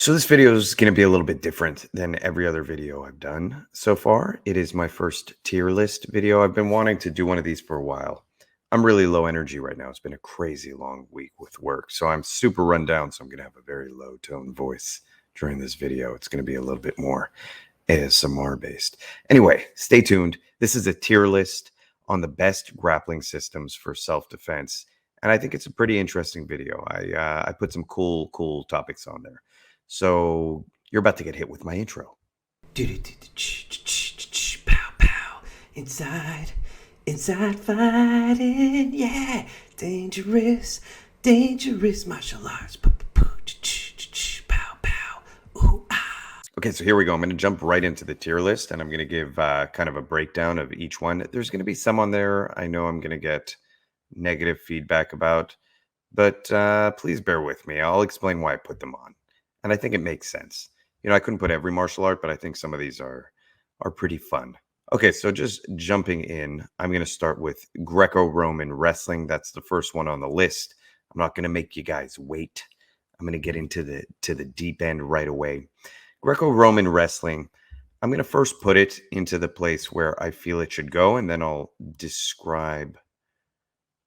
So this video is going to be a little bit different than every other video I've done so far. It is my first tier list video. I've been wanting to do one of these for a while. I'm really low energy right now. It's been a crazy long week with work. So I'm super run down. So I'm going to have a very low tone voice during this video. It's going to be a little bit more ASMR based. Anyway, stay tuned. This is a tier list on the best grappling systems for self-defense. And I think it's a pretty interesting video. I put some cool topics on there. So you're about to get hit with my intro. Pow pow, inside fighting, yeah, dangerous martial arts. Pow pow, ooh ah. Okay, so here we go. I'm going to jump right into the tier list, and I'm going to give kind of a breakdown of each one. There's going to be some on there I know I'm going to get negative feedback about, but please bear with me. I'll explain why I put them on. And I think it makes sense. I couldn't put every martial art, but I think some of these are pretty fun. Okay, so just jumping in, I'm going to start with Greco-Roman wrestling. That's the first one on the list. I'm not going to make you guys wait. I'm going to get into the deep end right away. Greco-Roman wrestling, I'm going to first put it into the place where I feel it should go, and then I'll describe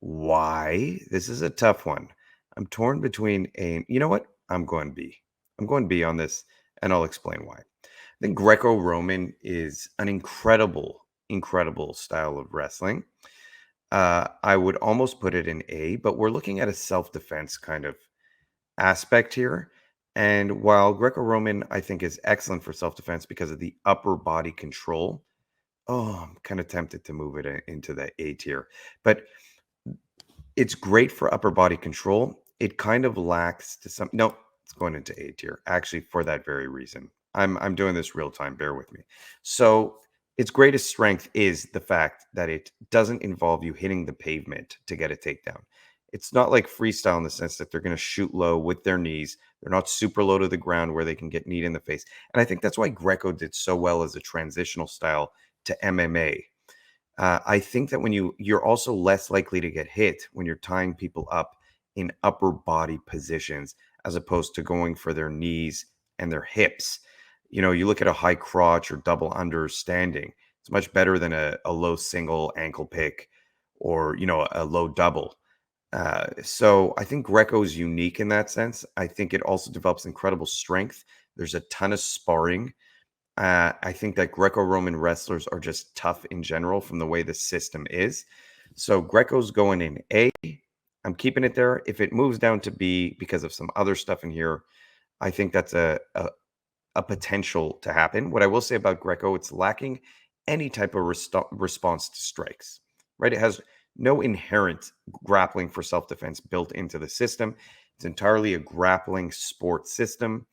why. This is a tough one. I'm torn between a, you know what? I'm going B. I'm going B on this, and I'll explain why. I think Greco-Roman is an incredible style of wrestling. I would almost put it in A, but we're looking at a self-defense kind of aspect here. And while Greco-Roman, I think, is excellent for self-defense because of the upper body control, I'm kind of tempted to move it into the A tier. But it's great for upper body control. It kind of lacks to some. No, it's going into A tier. Actually, for that very reason, I'm doing this real time. Bear with me. So its greatest strength is the fact that it doesn't involve you hitting the pavement to get a takedown. It's not like freestyle in the sense that they're going to shoot low with their knees. They're not super low to the ground where they can get kneed in the face. And I think that's why Greco did so well as a transitional style to MMA. I think that when you're also less likely to get hit when you're tying people up in upper body positions as opposed to going for their knees and their hips. You look at a high crotch or double understanding. It's much better than a low single ankle pick or a low double. So I think Greco is unique in that sense. I think it also develops incredible strength. There's a ton of sparring. I think that Greco-Roman wrestlers are just tough in general from the way the system is. So Greco's going in A. I'm keeping it there. If it moves down to B because of some other stuff in here, I think that's a potential to happen. What I will say about Greco, it's lacking any type of response to strikes, right? It has no inherent grappling for self-defense built into the system. It's entirely a grappling sport system.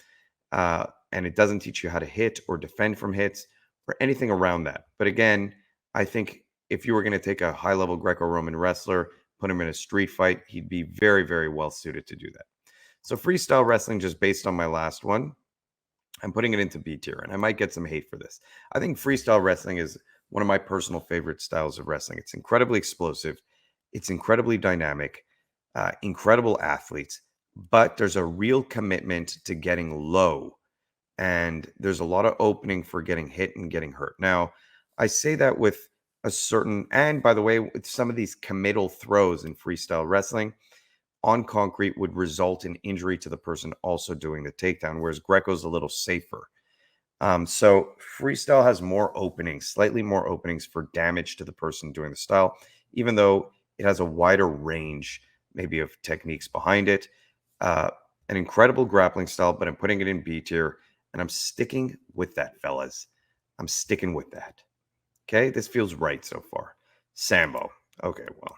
And it doesn't teach you how to hit or defend from hits or anything around that. But again, I think if you were going to take a high-level Greco-Roman wrestler, put him in a street fight, he'd be very well suited to do that. So freestyle wrestling, just based on my last one, I'm putting it into B tier, and I might get some hate for this. I think freestyle wrestling is one of my personal favorite styles of wrestling. It's incredibly explosive. It's incredibly dynamic, incredible athletes, but there's a real commitment to getting low. And there's a lot of opening for getting hit and getting hurt. Now, I say that with a certain, and by the way, with some of these committal throws in freestyle wrestling on concrete would result in injury to the person also doing the takedown, whereas Greco's a little safer. So freestyle has more openings, slightly more openings for damage to the person doing the style, even though it has a wider range, maybe of techniques behind it. An incredible grappling style, but I'm putting it in B tier. And I'm sticking with that, fellas. I'm sticking with that. Okay, this feels right so far. Sambo. Okay, well,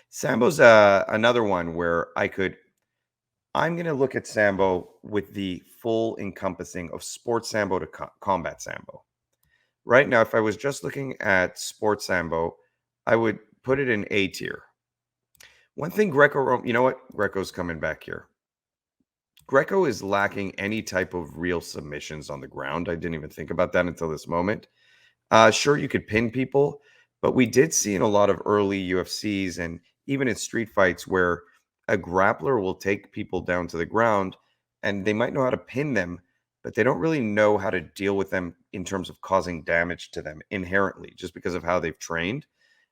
Sambo's another one where I'm going to look at Sambo with the full encompassing of sports Sambo to combat Sambo. Right now, if I was just looking at sports Sambo, I would put it in A tier. One thing Greco, you know what? Greco's coming back here. Greco is lacking any type of real submissions on the ground. I didn't even think about that until this moment. Sure, you could pin people, but we did see in a lot of early UFCs and even in street fights where a grappler will take people down to the ground and they might know how to pin them, but they don't really know how to deal with them in terms of causing damage to them inherently, just because of how they've trained.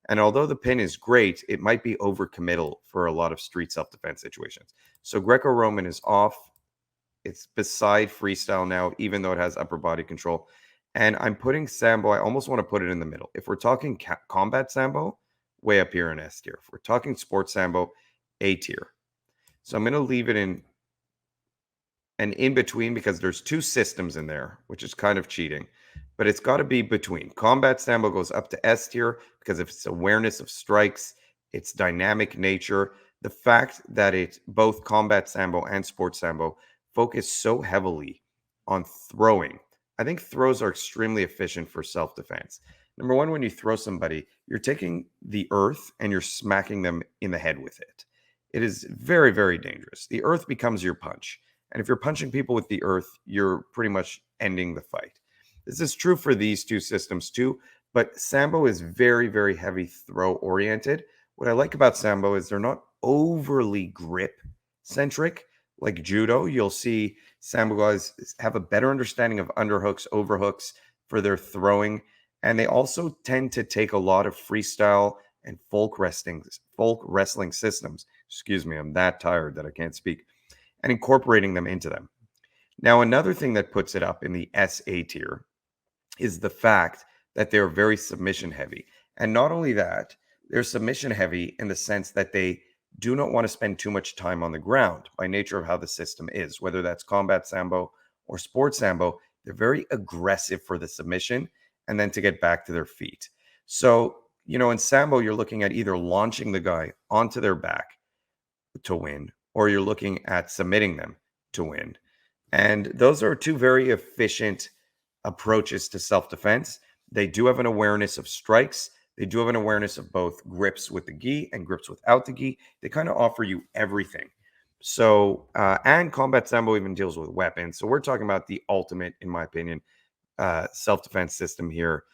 And although the pin is great, it might be overcommittal for a lot of street self-defense situations. So Greco-Roman is off. It's beside freestyle now, even though it has upper body control. And I'm putting Sambo, I almost want to put it in the middle. If we're talking combat Sambo, way up here in S tier. If we're talking sports Sambo, A tier. So I'm going to leave it in an in between because there's two systems in there, which is kind of cheating. But it's got to be between. Combat Sambo goes up to S tier because of its awareness of strikes, its dynamic nature, the fact that it's both Combat Sambo and Sports Sambo focus so heavily on throwing. I think throws are extremely efficient for self-defense. Number one, when you throw somebody, you're taking the earth and you're smacking them in the head with it. It is very, very dangerous. The earth becomes your punch. And if you're punching people with the earth, you're pretty much ending the fight. This is true for these two systems too, but Sambo is very, very heavy throw oriented. What I like about Sambo is they're not overly grip centric like Judo. You'll see Sambo guys have a better understanding of underhooks, overhooks for their throwing. And they also tend to take a lot of freestyle and folk wrestling systems. Excuse me, I'm that tired that I can't speak. And incorporating them into them. Now, another thing that puts it up in the SA tier is the fact that they're very submission heavy. And not only that, they're submission heavy in the sense that they do not want to spend too much time on the ground by nature of how the system is, whether that's combat Sambo or sports Sambo. They're very aggressive for the submission and then to get back to their feet. So, in Sambo, you're looking at either launching the guy onto their back to win, or you're looking at submitting them to win. And those are two very efficient approaches to self-defense. They do have an awareness of strikes. They do have an awareness of both grips with the gi and grips without the gi. They kind of offer you everything. So, and Combat Sambo even deals with weapons. So we're talking about the ultimate, in my opinion, self-defense system here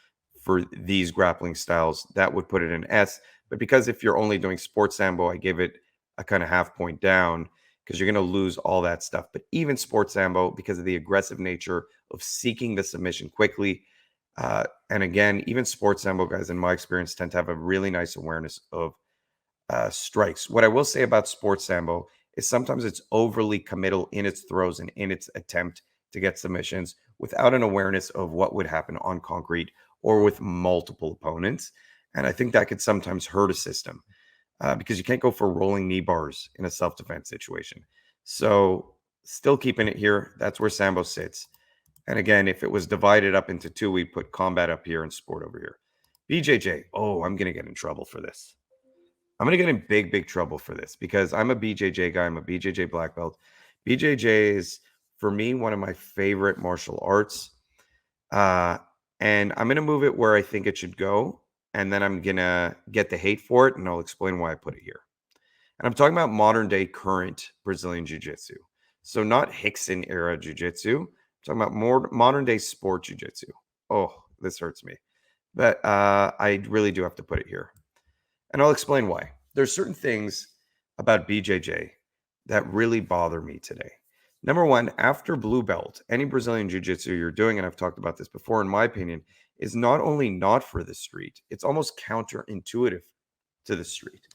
for these grappling styles. That would put it in S. But because if you're only doing sports Sambo, I give it a kind of half point down because you're going to lose all that stuff. But even sports Sambo, because of the aggressive nature of seeking the submission quickly, and again, even sports Sambo guys, in my experience, tend to have a really nice awareness of strikes. What I will say about sports Sambo is sometimes it's overly committal in its throws and in its attempt to get submissions without an awareness of what would happen on concrete or with multiple opponents. And I think that could sometimes hurt a system. Because you can't go for rolling knee bars in a self-defense situation. So still keeping it here. That's where Sambo sits. And again, if it was divided up into two, we'd put combat up here and sport over here. BJJ. Oh, I'm going to get in trouble for this. I'm going to get in big, big trouble for this because I'm a BJJ guy. I'm a BJJ black belt. BJJ is, for me, one of my favorite martial arts. And I'm going to move it where I think it should go. And then I'm going to get the hate for it, and I'll explain why I put it here. And I'm talking about modern day current Brazilian Jiu-Jitsu. So not Hickson era Jiu-Jitsu. I'm talking about more modern day sport Jiu-Jitsu. Oh, this hurts me. But I really do have to put it here. And I'll explain why. There's certain things about BJJ that really bother me today. Number one, after blue belt, any Brazilian Jiu-Jitsu you're doing, and I've talked about this before, in my opinion, is not only not for the street, it's almost counterintuitive to the street.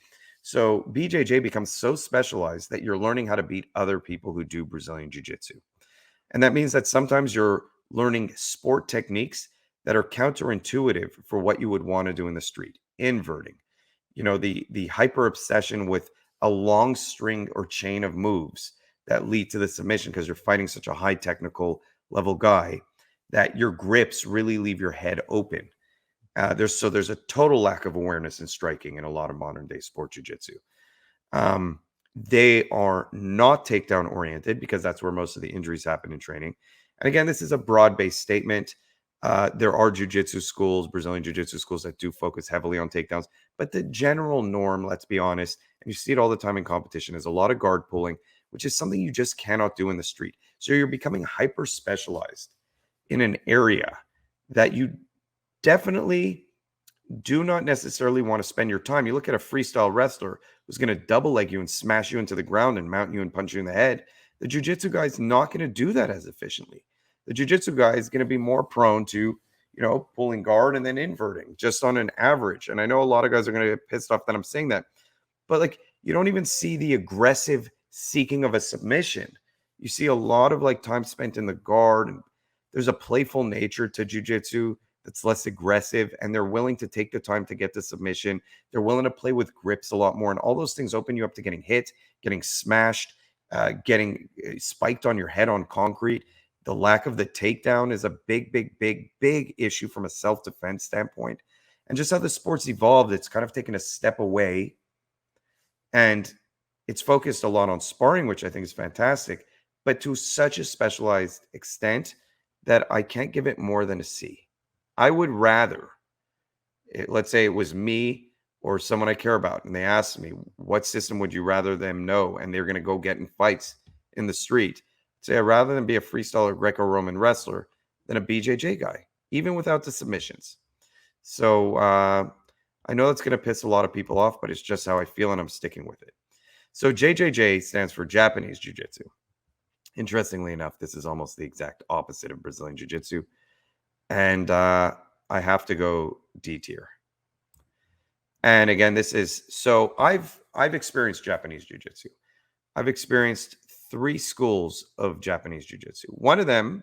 So BJJ becomes so specialized that you're learning how to beat other people who do Brazilian Jiu-Jitsu. And that means that sometimes you're learning sport techniques that are counterintuitive for what you would want to do in the street. Inverting, the hyper obsession with a long string or chain of moves that lead to the submission because you're fighting such a high technical level guy that your grips really leave your head open. There's a total lack of awareness in striking in a lot of modern day sport jiu-jitsu. They are not takedown oriented because that's where most of the injuries happen in training. And again, this is a broad-based statement. There are jiu-jitsu schools, Brazilian jiu-jitsu schools that do focus heavily on takedowns. But the general norm, let's be honest, and you see it all the time in competition, is a lot of guard pulling, which is something you just cannot do in the street. So you're becoming hyper specialized in an area that you definitely do not necessarily want to spend your time. You look at a freestyle wrestler who's going to double leg you and smash you into the ground and mount you and punch you in the head. The jiu-jitsu guy's not going to do that as efficiently. The jiu-jitsu guy is going to be more prone to, pulling guard and then inverting just on an average. And I know a lot of guys are going to get pissed off that I'm saying that, but like you don't even see the aggressive seeking of a submission. You see a lot of like time spent in the guard, and there's a playful nature to jiu-jitsu that's less aggressive, and they're willing to take the time to get the submission. They're willing to play with grips a lot more, and all those things open you up to getting hit, getting smashed, getting spiked on your head on concrete. The lack of the takedown is a big, big, big, big issue from a self-defense standpoint. And just how the sport's evolved, it's kind of taken a step away, and it's focused a lot on sparring, which I think is fantastic, but to such a specialized extent that I can't give it more than a C. I would rather, let's say it was me or someone I care about, and they asked me, what system would you rather them know? And they're going to go get in fights in the street. Say, I'd rather than be a freestyler Greco-Roman wrestler than a BJJ guy, even without the submissions. So I know that's going to piss a lot of people off, but it's just how I feel, and I'm sticking with it. So JJJ stands for Japanese Jiu-Jitsu. Interestingly enough, this is almost the exact opposite of Brazilian Jiu-Jitsu. And I have to go D tier. And again, this is, so I've experienced Japanese Jiu-Jitsu. I've experienced 3 schools of Japanese Jiu-Jitsu. One of them,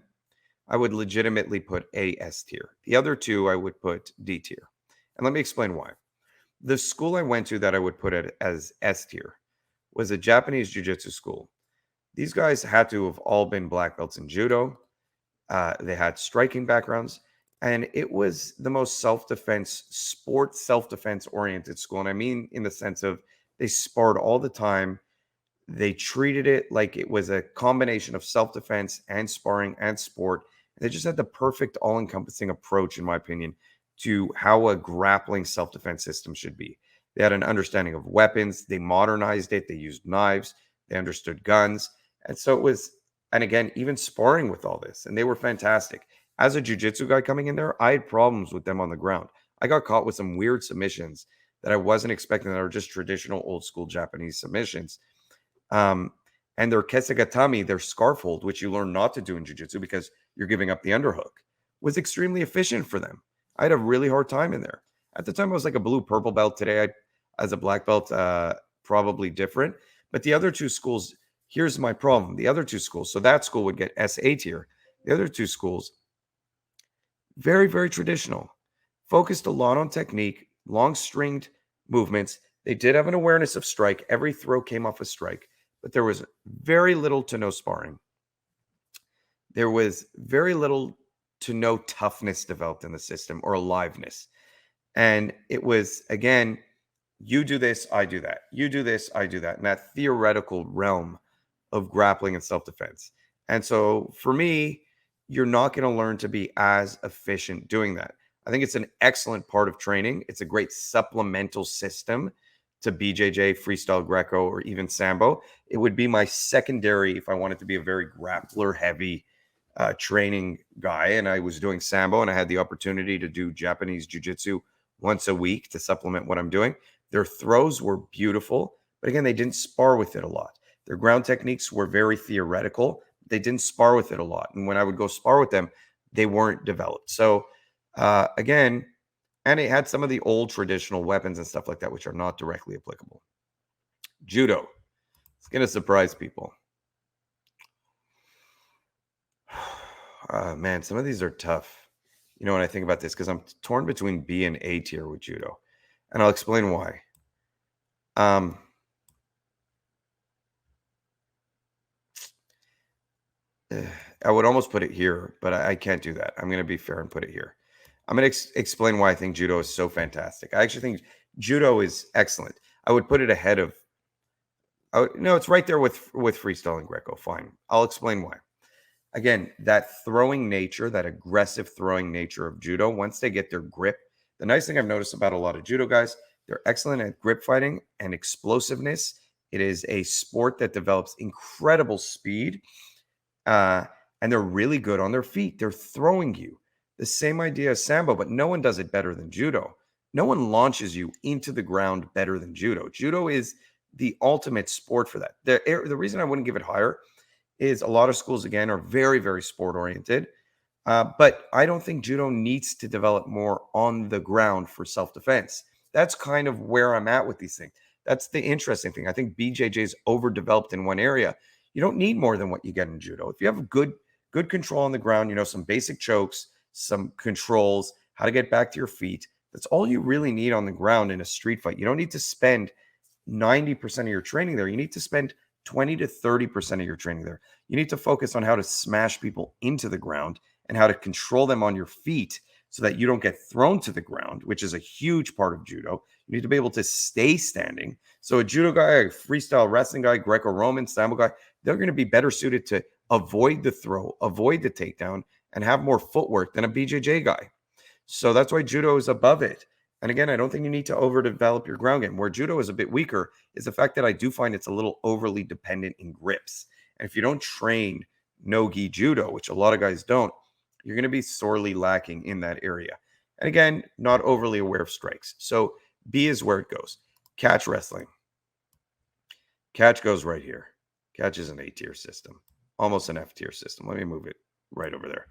I would legitimately put A S tier. The other 2, I would put D tier. And let me explain why. The school I went to that I would put it as S tier was a Japanese Jiu-Jitsu school. These guys had to have all been black belts in Judo. They had striking backgrounds, and it was the most self-defense, sports self-defense oriented school. And I mean in the sense of they sparred all the time. They treated it like it was a combination of self-defense and sparring and sport. And they just had the perfect all-encompassing approach, in my opinion, to how a grappling self-defense system should be. They had an understanding of weapons. They modernized it. They used knives. They understood guns. And so it was, and again, even sparring with all this, and they were fantastic. As a jiu-jitsu guy coming in there, I had problems with them on the ground. I got caught with some weird submissions that I wasn't expecting, that are just traditional old school Japanese submissions. And their kesegatami, their scarf hold, which you learn not to do in jiu-jitsu because you're giving up the underhook, was extremely efficient for them. I had a really hard time in there. At the time, I was like a blue-purple belt. Today, as a black belt, probably different. But the other 2 schools, here's my problem. The other 2 schools, so that school would get SA tier. The other 2 schools, very, very traditional, focused a lot on technique, long stringed movements. They did have an awareness of strike. Every throw came off a strike, but there was very little to no sparring. There was very little to no toughness developed in the system or aliveness. And it was, again, you do this, I do that. You do this, I do that. And that theoretical realm of grappling and self-defense. And so for me, you're not going to learn to be as efficient doing that. I think it's an excellent part of training. It's a great supplemental system to BJJ, freestyle Greco, or even Sambo. It would be my secondary if I wanted to be a very grappler heavy training guy. And I was doing Sambo, and I had the opportunity to do Japanese Jiu-Jitsu once a week to supplement what I'm doing. Their throws were beautiful, but again, they didn't spar with it a lot. Their ground techniques were very theoretical. They didn't spar with it a lot. And when I would go spar with them, they weren't developed. So again, and it had some of the old traditional weapons and stuff like that, which are not directly applicable. Judo. It's going to surprise people. Man, some of these are tough. You know, when I think about this, because I'm torn between B and A tier with Judo. And I'll explain why. I would almost put it here, but I can't do that. I'm going to be fair and put it here. I'm going to explain why I think Judo is so fantastic. I actually think Judo is excellent. I would put it ahead of, no, it's right there with freestyle and Greco. Fine. I'll explain why. Again, that throwing nature, that aggressive throwing nature of Judo, once they get their grip, the nice thing I've noticed about a lot of Judo guys, they're excellent at grip fighting and explosiveness. It is a sport that develops incredible speed, and they're really good on their feet. They're throwing you. The same idea as Sambo, but no one does it better than Judo. No one launches you into the ground better than Judo. Judo is the ultimate sport for that. The reason I wouldn't give it higher is a lot of schools, again, are very, very sport oriented. But I don't think judo needs to develop more on the ground for self defense. That's kind of where I'm at with these things. That's the interesting thing. I think BJJ is overdeveloped in one area. You don't need more than what you get in judo. If you have good control on the ground, some basic chokes, some controls, how to get back to your feet. That's all you really need on the ground in a street fight. You don't need to spend 90% of your training there. You need to spend 20 to 30% of your training there. You need to focus on how to smash people into the ground and how to control them on your feet so that you don't get thrown to the ground, which is a huge part of judo. You need to be able to stay standing. So a judo guy, a freestyle wrestling guy, Greco-Roman, Sambo guy, they're going to be better suited to avoid the throw, avoid the takedown, and have more footwork than a BJJ guy. So that's why judo is above it. And again, I don't think you need to overdevelop your ground game. Where judo is a bit weaker is the fact that I do find it's a little overly dependent in grips. And if you don't train no-gi judo, which a lot of guys don't, you're going to be sorely lacking in that area. And again, not overly aware of strikes. So B is where it goes. Catch wrestling. Catch goes right here. Catch is an A-tier system, almost an F-tier system. Let me move it right over there.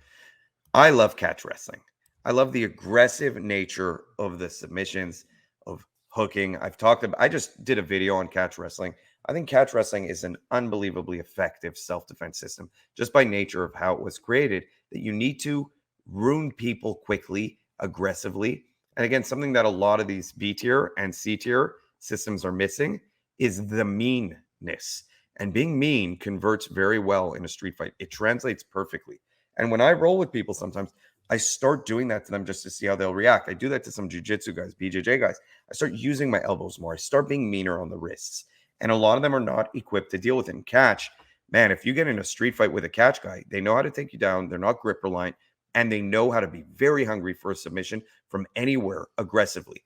I love catch wrestling. I love the aggressive nature of the submissions, of hooking. I just did a video on catch wrestling. I think catch wrestling is an unbelievably effective self-defense system just by nature of how it was created, that you need to ruin people quickly, aggressively. And again, something that a lot of these B tier and C tier systems are missing is the meanness. And being mean converts very well in a street fight. It translates perfectly. And when I roll with people sometimes, I start doing that to them just to see how they'll react. I do that to some jiu-jitsu guys, BJJ guys. I start using my elbows more. I start being meaner on the wrists. And a lot of them are not equipped to deal with it. And catch, man, if you get in a street fight with a catch guy, they know how to take you down. They're not grip reliant. And they know how to be very hungry for a submission from anywhere aggressively.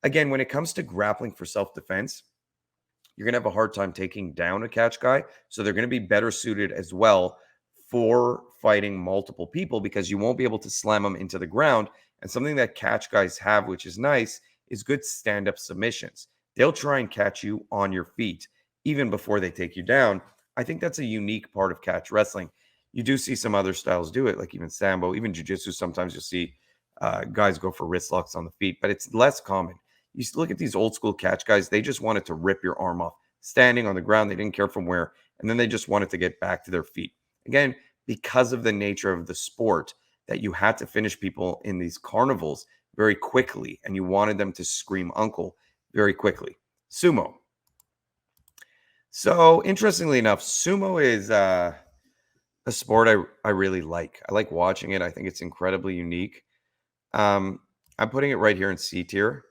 Again, when it comes to grappling for self-defense, you're going to have a hard time taking down a catch guy. So they're going to be better suited as well for fighting multiple people because you won't be able to slam them into the ground. And something that catch guys have, which is nice, is good stand-up submissions. They'll try and catch you on your feet even before they take you down. I think that's a unique part of catch wrestling. You do see some other styles do it, like even Sambo, even jiu-jitsu. Sometimes you'll see guys go for wrist locks on the feet, but it's less common. You look at these old school catch guys, they just wanted to rip your arm off standing on the ground. They didn't care from where, and then they just wanted to get back to their feet. Again, because of the nature of the sport, that you had to finish people in these carnivals very quickly, and you wanted them to scream uncle very quickly. Sumo. So interestingly enough, sumo is a sport I really like. I like watching it. I think it's incredibly unique. I'm putting it right here in C tier.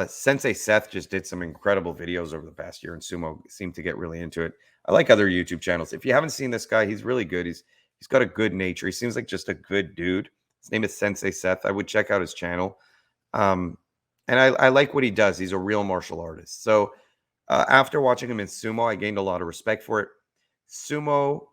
Sensei Seth just did some incredible videos over the past year, and sumo seemed to get really into it. I like other YouTube channels. If you haven't seen this guy, he's really good. He's got a good nature. He seems like just a good dude. His name is Sensei Seth. I would check out his channel. And I like what he does. He's a real martial artist. So after watching him in sumo, I gained a lot of respect for it. Sumo,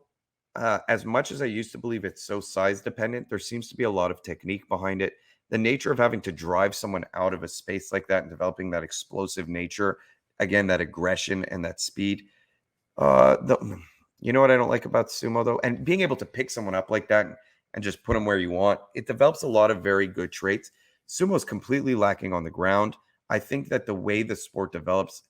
as much as I used to believe it's so size dependent, there seems to be a lot of technique behind it. The nature of having to drive someone out of a space like that and developing that explosive nature, again, that aggression and that speed. You know what I don't like about sumo, though? And being able to pick someone up like that and just put them where you want, it develops a lot of very good traits. Sumo is completely lacking on the ground. I think that the way the sport develops,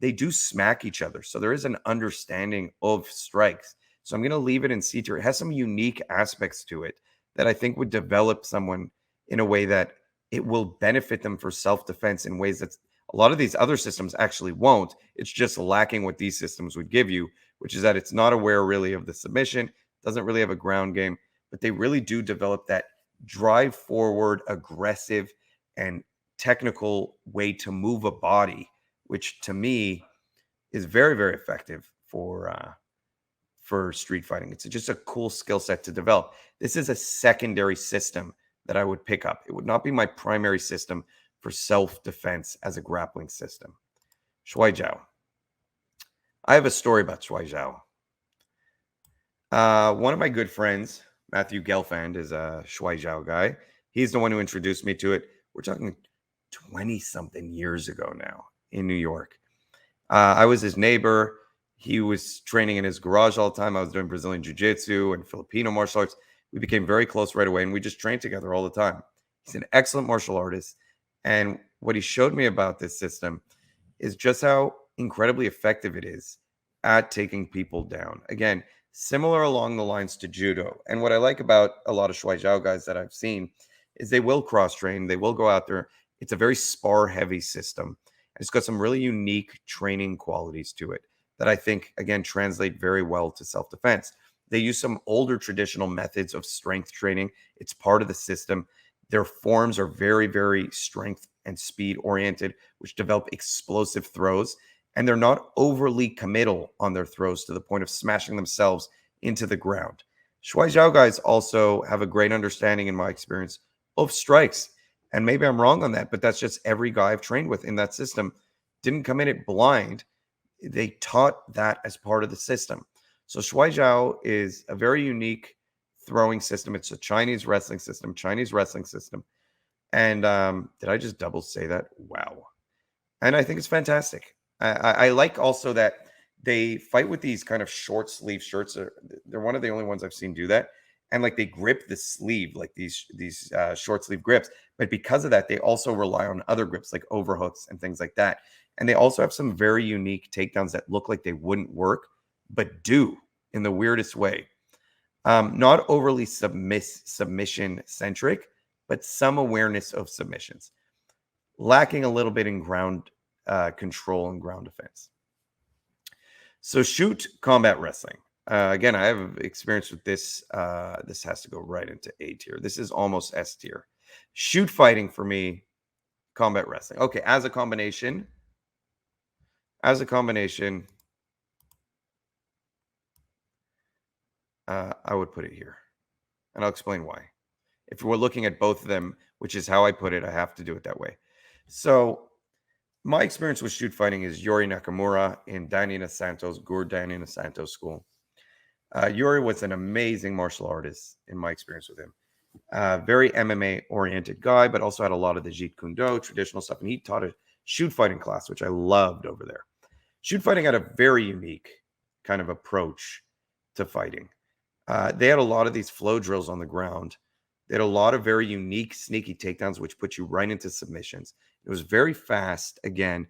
they do smack each other. So there is an understanding of strikes. So I'm going to leave it in C tier. It has some unique aspects to it that I think would develop someone in a way that it will benefit them for self-defense in ways that a lot of these other systems actually won't. It's just lacking what these systems would give you, which is that it's not aware really of the submission, doesn't really have a ground game, but they really do develop that drive forward, aggressive, and technical way to move a body, which to me is very, very effective for street fighting. It's just a cool skill set to develop. This is a secondary system that I would pick up. It would not be my primary system for self-defense as a grappling system. Schweigao. I have a story about Schweigao. One of my good friends, Matthew Gelfand, is a Schweigao guy. He's the one who introduced me to it. We're talking 20-something years ago now in New York. I was his neighbor. He was training in his garage all the time. I was doing Brazilian jiu-jitsu and Filipino martial arts. We became very close right away, and we just trained together all the time. He's an excellent martial artist. And what he showed me about this system is just how incredibly effective it is at taking people down. Again, similar along the lines to judo. And what I like about a lot of Schweigao guys that I've seen is they will cross train, they will go out there. It's a very spar heavy system. It's got some really unique training qualities to it that I think, again, translate very well to self defense. They use some older traditional methods of strength training. It's part of the system. Their forms are very, very strength and speed oriented, which develop explosive throws. And they're not overly committal on their throws to the point of smashing themselves into the ground. Shuai guys also have a great understanding, in my experience, of strikes. And maybe I'm wrong on that, but that's just every guy I've trained with in that system didn't come in it blind. They taught that as part of the system. So Shuai is a very unique throwing system. It's a Chinese wrestling system, And did I just double say that? Wow. And I think it's fantastic. I like also that they fight with these kind of short sleeve shirts. They're one of the only ones I've seen do that. And like they grip the sleeve, like these short sleeve grips. But because of that, they also rely on other grips like overhooks and things like that. And they also have some very unique takedowns that look like they wouldn't work, but do in the weirdest way. Not overly submission centric, but some awareness of submissions, lacking a little bit in ground control and ground defense. So shoot combat wrestling. Again, I have experience with this. This has to go right into A tier. This is almost S tier. Shoot fighting for me, combat wrestling. Okay, as a combination, I would put it here. And I'll explain why. If we're looking at both of them, which is how I put it, I have to do it that way. So my experience with shoot fighting is Yuri Nakamura in Danina Santos, Gur Danina Santos school. Yuri was an amazing martial artist in my experience with him. Very MMA oriented guy, but also had a lot of the Jeet Kune Do traditional stuff. And he taught a shoot fighting class, which I loved over there. Shoot fighting had a very unique kind of approach to fighting. They had a lot of these flow drills on the ground. They had a lot of very unique, sneaky takedowns, which put you right into submissions. It was very fast, again,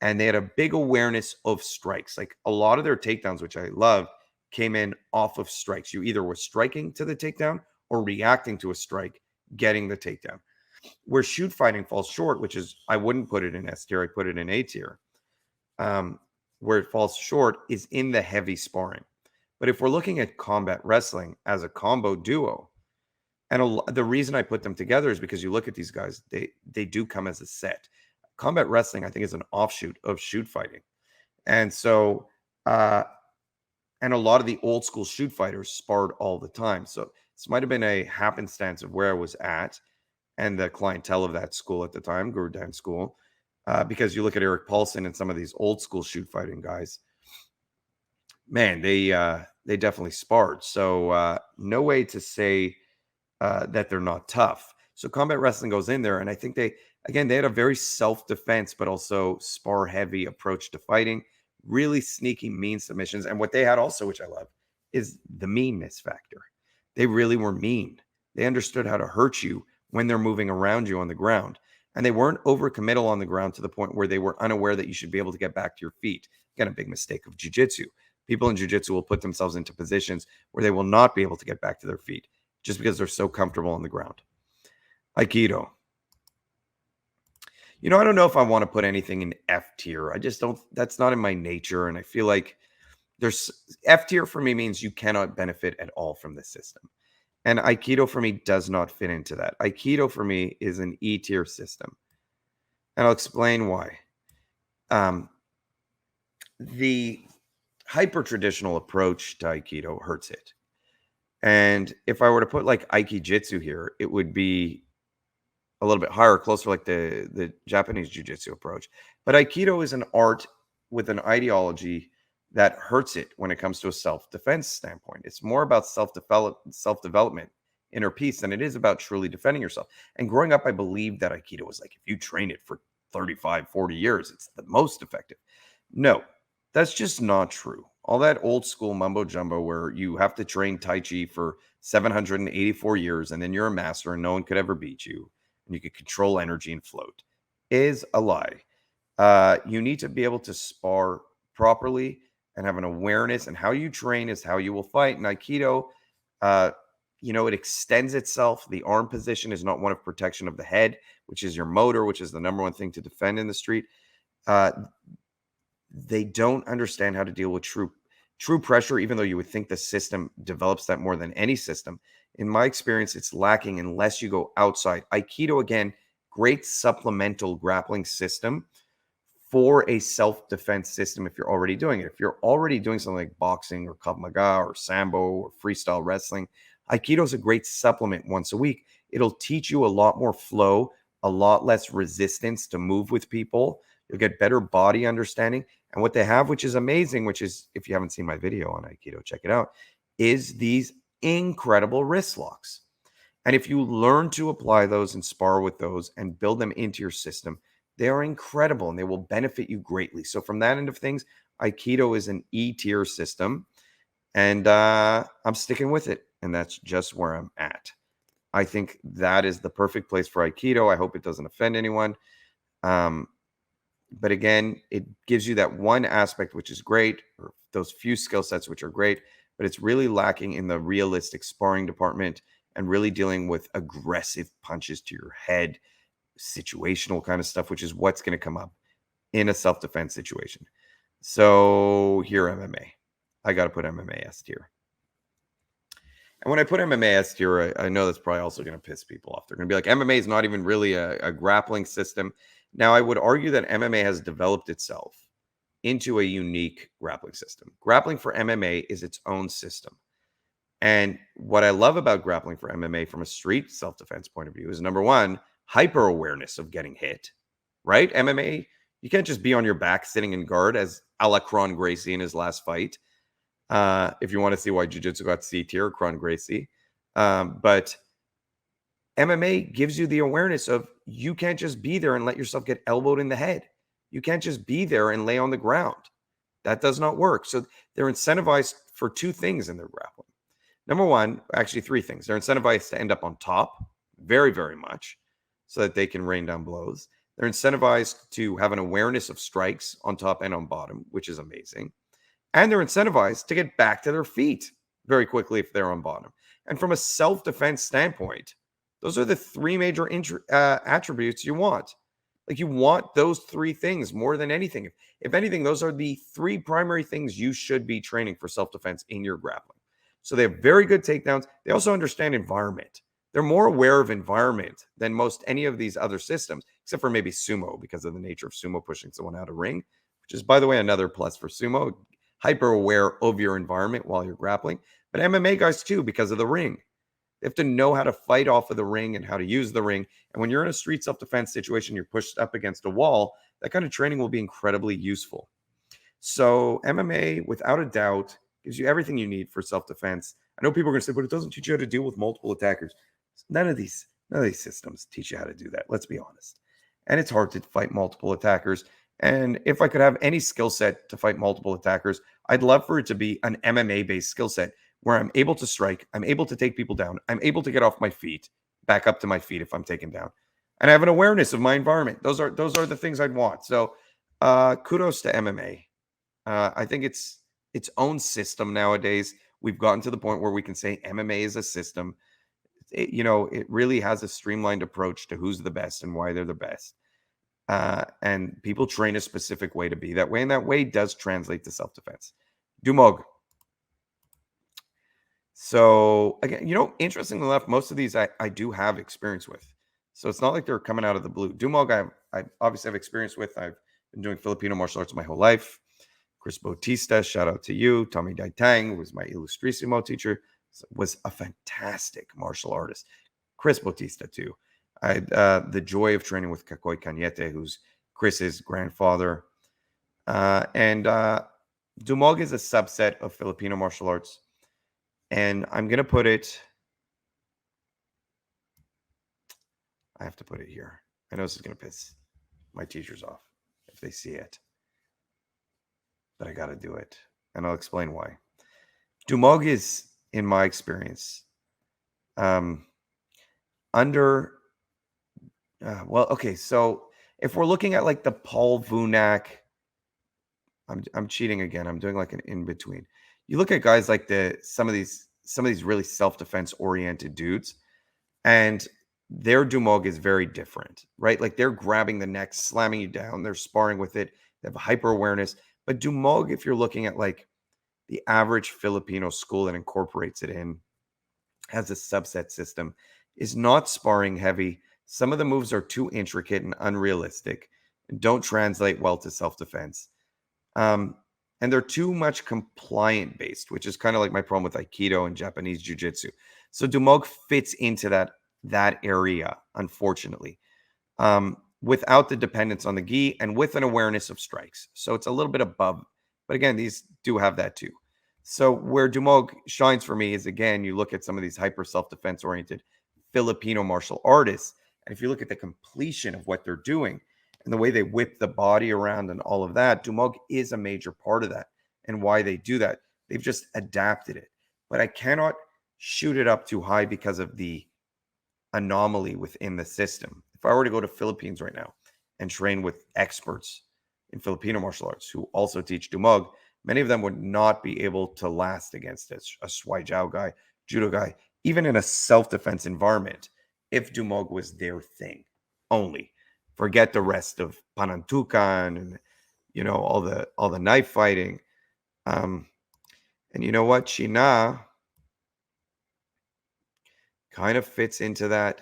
and they had a big awareness of strikes. Like a lot of their takedowns, which I loved, came in off of strikes. You either were striking to the takedown or reacting to a strike, getting the takedown. Where shoot fighting falls short, which is, I wouldn't put it in S tier, I put it in A tier. Where it falls short is in the heavy sparring. But if we're looking at combat wrestling as a combo duo, and the reason I put them together is because you look at these guys, they do come as a set. Combat wrestling, I think, is an offshoot of shoot fighting. And so, and a lot of the old school shoot fighters sparred all the time. So this might have been a happenstance of where I was at and the clientele of that school at the time, Guru Dan School, because you look at Eric Paulson and some of these old school shoot fighting guys, man, they definitely sparred. So no way to say that they're not tough. So combat wrestling goes in there, and I think they had a very self-defense, but also spar-heavy approach to fighting. Really sneaky, mean submissions. And what they had also, which I love, is the meanness factor. They really were mean. They understood how to hurt you when they're moving around you on the ground. And they weren't overcommittal on the ground to the point where they were unaware that you should be able to get back to your feet. Again, a big mistake of jiu-jitsu. People in jiu-jitsu will put themselves into positions where they will not be able to get back to their feet just because they're so comfortable on the ground. Aikido. I don't know if I want to put anything in F tier. I just don't, that's not in my nature. And I feel like there's F tier for me means you cannot benefit at all from this system. And Aikido for me does not fit into that. Aikido for me is an E tier system. And I'll explain why. The hyper traditional approach to Aikido hurts it. And if I were to put like Aikijitsu here, it would be a little bit higher, closer like the Japanese jiu-jitsu approach. But Aikido is an art with an ideology that hurts it when it comes to a self-defense standpoint. It's more about self-development, inner peace, than it is about truly defending yourself. And growing up, I believed that Aikido was like, if you train it for 35, 40 years, it's the most effective. No, that's just not true. all that old school mumbo jumbo where you have to train Tai Chi for 784 years and then you're a master and no one could ever beat you and you could control energy and float is a lie. You need to be able to spar properly and have an awareness, and how you train is how you will fight. In Aikido, uh, it extends itself. The arm position is not one of protection of the head, which is your motor, which is the number one thing to defend in the street. Uh, they don't understand how to deal with true pressure, even though you would think the system develops that more than any system. In my experience, it's lacking unless you go outside. Aikido, again, great supplemental grappling system for a self-defense system if you're already doing it. If you're already doing something like boxing or Krav Maga or Sambo or freestyle wrestling, Aikido is a great supplement once a week. It'll teach you a lot more flow, a lot less resistance to move with people. You'll get better body understanding. And what they have, which is amazing, which is, if you haven't seen my video on Aikido, check it out, is these incredible wrist locks. And if you learn to apply those and spar with those and build them into your system, they are incredible and they will benefit you greatly. So from that end of things, Aikido is an E tier system, and I'm sticking with it. And that's just where I'm at. I think that is the perfect place for Aikido. I hope it doesn't offend anyone. But again, it gives you that one aspect, which is great, or those few skill sets, which are great, but it's really lacking in the realistic sparring department and really dealing with aggressive punches to your head, situational kind of stuff, which is what's going to come up in a self-defense situation. So here, MMA. I got to put MMA S tier. And when I put MMA S tier, I know that's probably also going to piss people off. They're going to be like, MMA is not even really a grappling system. Now, I would argue that MMA has developed itself into a unique grappling system. Grappling for MMA is its own system. And what I love about grappling for MMA from a street self-defense point of view is, number one, hyper awareness of getting hit, right? MMA, you can't just be on your back sitting in guard as a la Kron Gracie in his last fight. If you want to see why Jiu-Jitsu got C tier, Kron Gracie. But MMA gives you the awareness of you can't just be there and let yourself get elbowed in the head. You can't just be there and lay on the ground. That does not work. So they're incentivized for two things in their grappling. Number one, actually three things. They're incentivized to end up on top very, very much so that they can rain down blows. They're incentivized to have an awareness of strikes on top and on bottom, which is amazing. And they're incentivized to get back to their feet very quickly if they're on bottom. And from a self-defense standpoint, those are the three major attributes you want. Like, you want those three things more than anything. If anything, those are the three primary things you should be training for self-defense in your grappling. So they have very good takedowns. They also understand environment. They're more aware of environment than most any of these other systems, except for maybe sumo, because of the nature of sumo pushing someone out of ring, which is, by the way, another plus for sumo. Hyper aware of your environment while you're grappling. But MMA guys too, because of the ring. They have to know how to fight off of the ring and how to use the ring. And when you're in a street self-defense situation, you're pushed up against a wall, that kind of training will be incredibly useful. So MMA, without a doubt, gives you everything you need for self-defense. I know people are going to say, but it doesn't teach you how to deal with multiple attackers. None of these systems teach you how to do that. Let's be honest. And it's hard to fight multiple attackers. And if I could have any skill set to fight multiple attackers, I'd love for it to be an MMA-based skill set where I'm able to strike, I'm able to take people down, I'm able to get off my feet, back up to my feet if I'm taken down, and I have an awareness of my environment. Those are the things I'd want. So kudos to MMA. I think it's its own system nowadays. We've gotten to the point where we can say MMA is a system. It really has a streamlined approach to who's the best and why they're the best. And people train a specific way to be that way, and that way does translate to self-defense. Dumag. So again, interestingly enough, most of these I do have experience with. So it's not like they're coming out of the blue. Dumag, I obviously have experience with. I've been doing Filipino martial arts my whole life. Chris Bautista, shout out to you. Tommy Daitang was my Illustrissimo teacher, was a fantastic martial artist. Chris Bautista too. I had the joy of training with Kakoy Cañete, who's Chris's grandfather. And Dumag is a subset of Filipino martial arts. And I'm going to put it, I have to put it here. I know this is going to piss my teachers off if they see it, but I got to do it. and I'll explain why. Dumag is, in my experience, um, under well, okay, so if we're looking at like the Paul Vunak, I'm cheating again. I'm doing like an in between. You look at guys like some of these really self-defense oriented dudes, and their Dumog is very different, right? Like they're grabbing the neck, slamming you down, they're sparring with it, they have hyper awareness. But Dumog, if you're looking at like the average Filipino school that incorporates it in, has a subset system, is not sparring heavy. Some of the moves are too intricate and unrealistic and don't translate well to self-defense. Um, and they're too much compliant based, which is kind of like my problem with Aikido and Japanese Jiu-Jitsu. So Dumog fits into that area, unfortunately, without the dependence on the gi and with an awareness of strikes. So it's a little bit above, but again, these do have that too. So where Dumog shines for me is, again, you look at some of these hyper self-defense oriented Filipino martial artists, and if you look at the completion of what they're doing and the way they whip the body around and all of that, Dumog is a major part of that. And why they do that, they've just adapted it. But I cannot shoot it up too high because of the anomaly within the system. If I were to go to Philippines right now and train with experts in Filipino martial arts who also teach Dumog, many of them would not be able to last against a Schweigao guy, Judo guy, even in a self-defense environment, if Dumog was their thing only. Forget the rest of Panantukan and all the knife fighting. And you know what? China kind of fits into that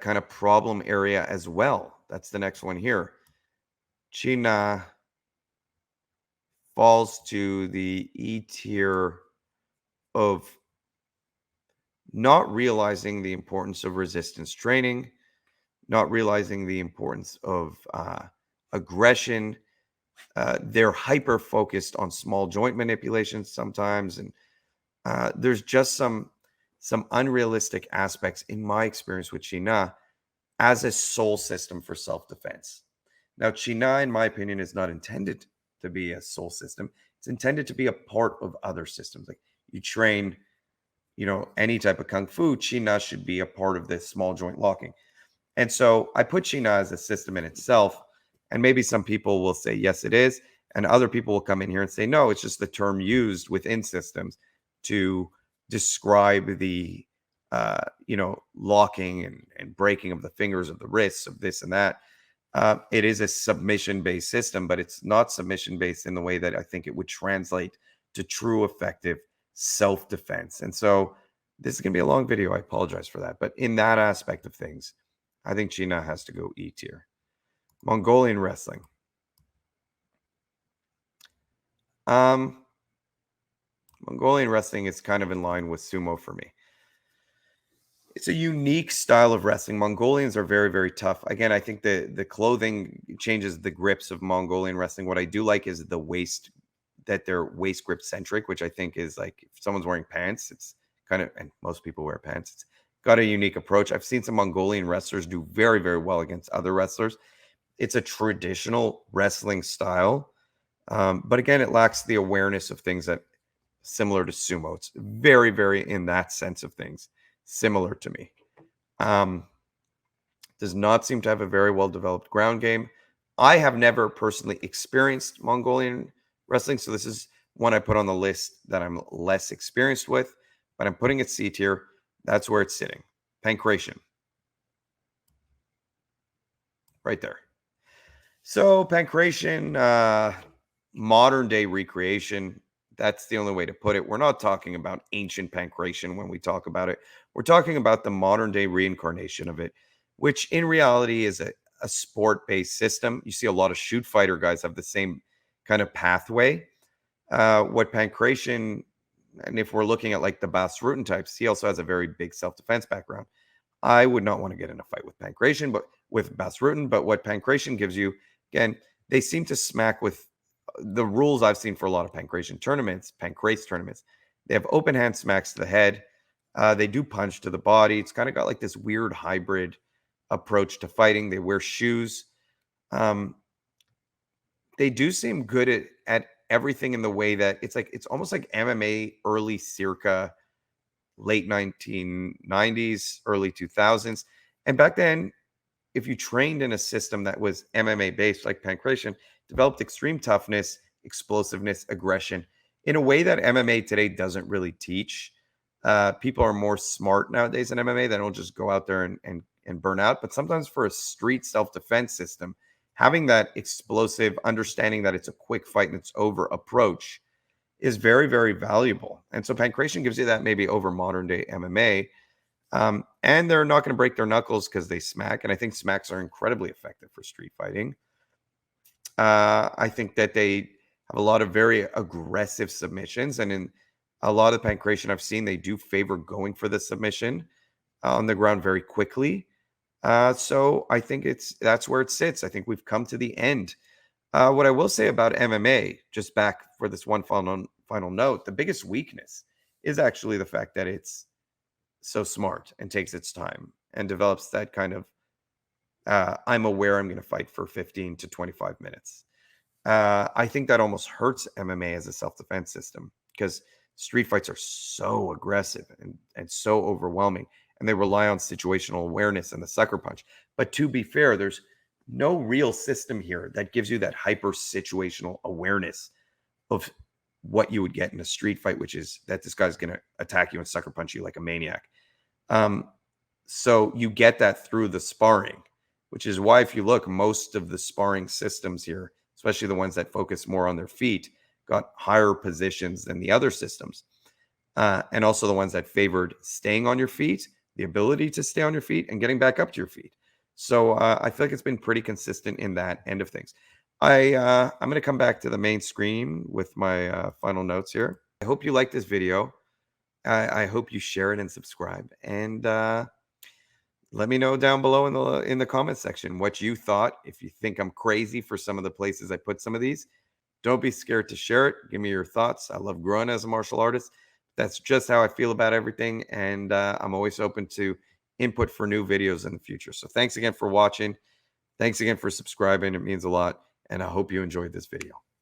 kind of problem area as well. That's the next one here. China falls to the E tier of not realizing the importance of resistance training, not realizing the importance of aggression. They're hyper focused on small joint manipulations sometimes, and there's just some unrealistic aspects in my experience with China as a sole system for self-defense. Now, China, in my opinion, is not intended to be a sole system. It's intended to be a part of other systems. Like you train, any type of kung fu, China should be a part of this small joint locking. And so I put China as a system in itself. And maybe some people will say, yes, it is. And other people will come in here and say, no, it's just the term used within systems to describe the, locking and breaking of the fingers of the wrists of this and that. It is a submission-based system, but it's not submission-based in the way that I think it would translate to true effective self-defense. And so this is going to be a long video. I apologize for that. But in that aspect of things, I think China has to go E tier. Mongolian wrestling. Mongolian wrestling is kind of in line with sumo for me. It's a unique style of wrestling. Mongolians are very, very tough. Again, I think the clothing changes the grips of Mongolian wrestling. What I do like is the waist, that they're waist grip centric, which I think is like if someone's wearing pants, it's kind of, and most people wear pants, it's got a unique approach. I've seen some Mongolian wrestlers do very, very well against other wrestlers. It's a traditional wrestling style. But again, it lacks the awareness of things that similar to sumo. It's very, very in that sense of things similar to me. Does not seem to have a very well developed ground game. I have never personally experienced Mongolian wrestling, so this is one I put on the list that I'm less experienced with, but I'm putting it C tier. That's where it's sitting. Pancreation. Right there. So Pancreation, modern day recreation. That's the only way to put it. We're not talking about ancient Pancreation when we talk about it. We're talking about the modern day reincarnation of it, which in reality is a sport-based system. You see a lot of shoot fighter guys have the same kind of pathway. What Pancreation, and if we're looking at like the Bas Rutten types, he also has a very big self-defense background. I would not want to get in a fight with Pancreation, but with Bas Rutten. But what Pancreation gives you, again, they seem to smack with the rules I've seen for a lot of Pancreation tournaments, Pancrase tournaments. They have open hand smacks to the head. They do punch to the body. It's kind of got like this weird hybrid approach to fighting. They wear shoes. They do seem good at everything in the way that it's almost like MMA early circa late 1990s, early 2000s. And back then, if you trained in a system that was MMA based, like Pancreation, developed extreme toughness, explosiveness, aggression in a way that MMA today doesn't really teach. People are more smart nowadays in MMA. They don't just go out there and burn out. But sometimes for a street self defense system, having that explosive, understanding that it's a quick fight and it's over approach is very, very valuable. And so Pancreation gives you that maybe over modern day MMA. And they're not going to break their knuckles because they smack. And I think smacks are incredibly effective for street fighting. I think that they have a lot of very aggressive submissions. And in a lot of the Pancreation I've seen, they do favor going for the submission on the ground very quickly. So I think that's where it sits. I think we've come to the end. What I will say about MMA, just back for this one final note, the biggest weakness is actually the fact that it's so smart and takes its time and develops that kind of I'm aware I'm going to fight for 15 to 25 minutes. I think that almost hurts MMA as a self-defense system because street fights are so aggressive and so overwhelming, and they rely on situational awareness and the sucker punch. But to be fair, there's no real system here that gives you that hyper situational awareness of what you would get in a street fight, which is that this guy's going to attack you and sucker punch you like a maniac. So you get that through the sparring, which is why if you look, most of the sparring systems here, especially the ones that focus more on their feet, got higher positions than the other systems. And also the ones that favored staying on your feet, the ability to stay on your feet and getting back up to your feet. So I feel like it's been pretty consistent in that end of things. I'm going to come back to the main screen with my final notes here. I hope you like this video. I hope you share it and subscribe. And let me know down below in the comment section what you thought. If you think I'm crazy for some of the places I put some of these, don't be scared to share it. Give me your thoughts. I love growing as a martial artist. That's just how I feel about everything. And I'm always open to input for new videos in the future. So thanks again for watching. Thanks again for subscribing. It means a lot. And I hope you enjoyed this video.